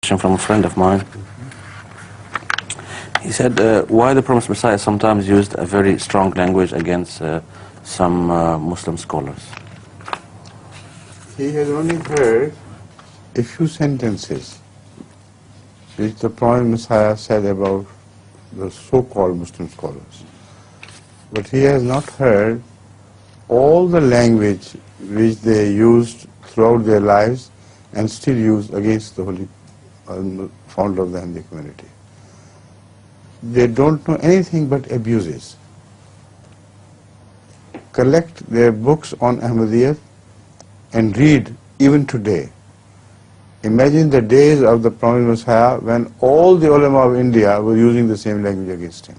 From a friend of mine. He said, why the promised Messiah sometimes used a very strong language against some Muslim scholars. He has only heard a few sentences which the promised Messiah said about the so-called Muslim scholars. But he has not heard all the language which they used throughout their lives and still use against the holy founder of the Ahmadiyya community. They don't know anything but abuses. Collect their books on Ahmadiyya and read even today. Imagine the days of the promised Messiah when all the ulama of India were using the same language against him.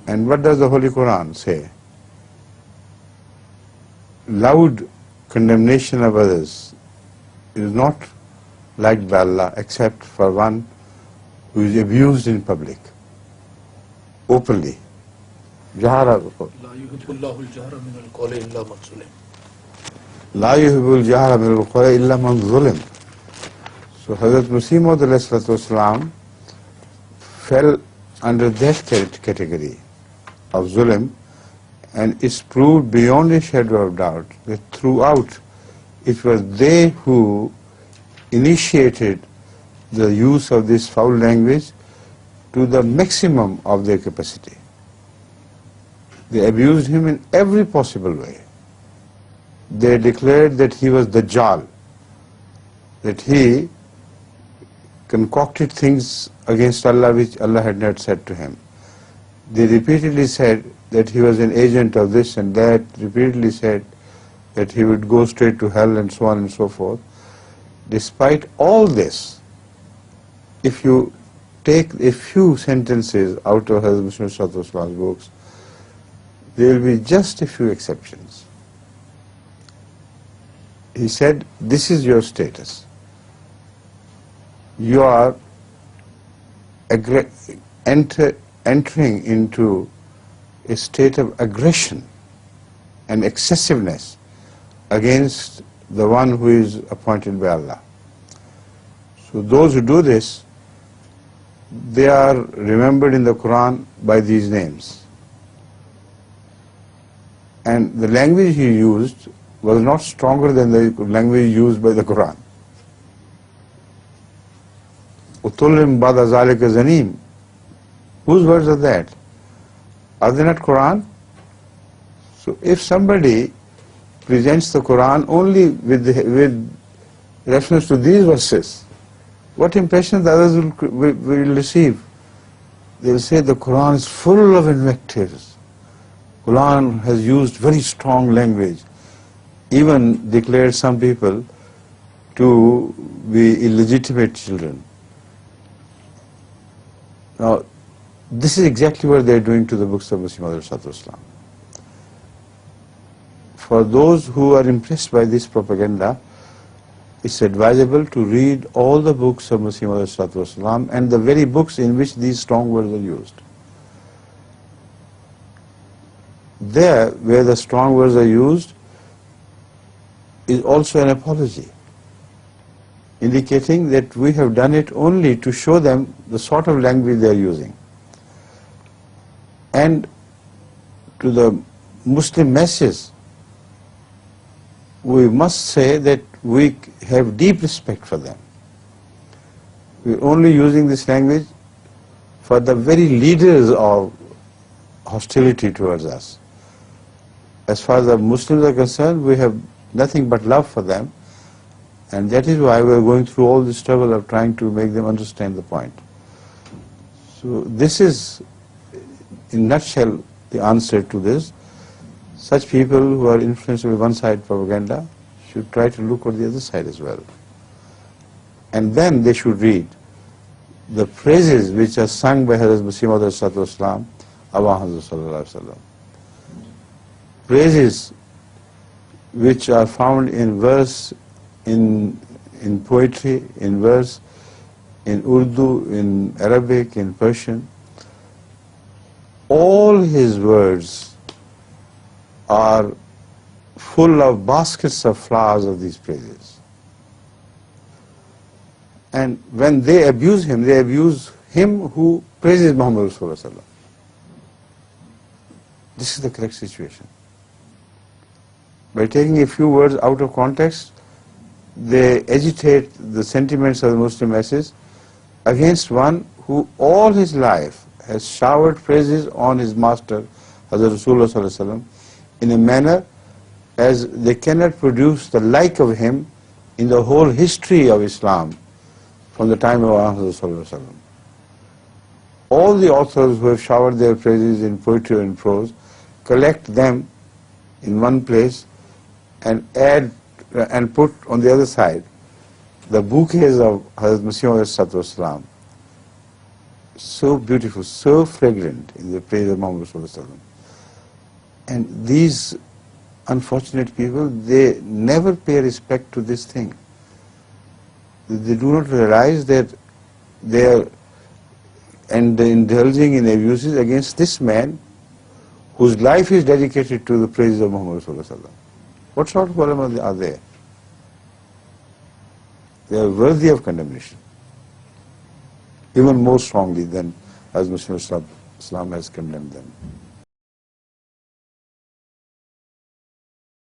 And what does the Holy Quran say? Loud condemnation of others is not liked by Allah except for one who is abused in public, openly. La yuhibbul jahra min al-qawli illa man zulim. So Hazrat Masih Maud alayhi salatu wasalam fell under that category of zulim, and it's proved beyond a shadow of doubt that throughout it was they who initiated the use of this foul language to the maximum of their capacity. They abused him in every possible way. They declared that he was Dajjal, that he concocted things against Allah which Allah had not said to him. They repeatedly said that he was an agent of this and that, repeatedly said that he would go straight to hell and so on and so forth. Despite all this, if you take a few sentences out of Hazrat Muslim's books, there will be just a few exceptions. He said, this is your status. You are entering into a state of aggression and excessiveness against the one who is appointed by Allah. So those who do this, they are remembered in the Quran by these names. And the language he used was not stronger than the language used by the Quran. Utullim ba'da zalika zanim. Whose words are that? Are they not Quran? So if somebody presents the Quran only with reference to these verses, what impression the others will receive? They will say the Quran is full of invectives. Quran has used very strong language, even declared some people to be illegitimate children. Now, this is exactly what they are doing to the books of Masih Maud Islam. For those who are impressed by this propaganda, it's advisable to read all the books of Masih Maud Islam and the very books in which these strong words are used. There, where the strong words are used, is also an apology, indicating that we have done it only to show them the sort of language they are using. And to the Muslim masses, we must say that we have deep respect for them. We are only using this language for the very leaders of hostility towards us. As far as the Muslims are concerned, we have nothing but love for them, and that is why we are going through all this struggle of trying to make them understand the point. So this is, in a nutshell, the answer to this. Such people who are influenced by one-side propaganda should try to look at the other side as well. And then they should read the praises which are sung by Hazrat Masih Maud Islam, Aba Hazrat Sallallahu Alaihi Wasallam. Praises which are found in verse, in poetry, in verse, in Urdu, in Arabic, in Persian. All his words are full of baskets of flowers of these praises. And when they abuse him who praises Muhammad Rasulullah. This is the correct situation. By taking a few words out of context, they agitate the sentiments of the Muslim masses against one who all his life has showered praises on his master, Hazrat Rasulullah Sallallahu Alaihi Wasallam, in a manner as they cannot produce the like of him in the whole history of Islam from the time of Hazrat Sallallahu Alaihi Wasallam. All the authors who have showered their praises in poetry and prose collect them in one place and add and put on the other side the bouquets of Hazrat Masih Islam, so beautiful, so fragrant in the praise of Muhammad Sallallahu Alaihi Wasallam. And these unfortunate people, they never pay respect to this thing. They do not realize that they are indulging in abuses against this man whose life is dedicated to the praise of Muhammad Sallallahu Alaihi Wasallam. What sort of ulama are they? They are worthy of condemnation, even more strongly than as Muslim Islam has condemned them.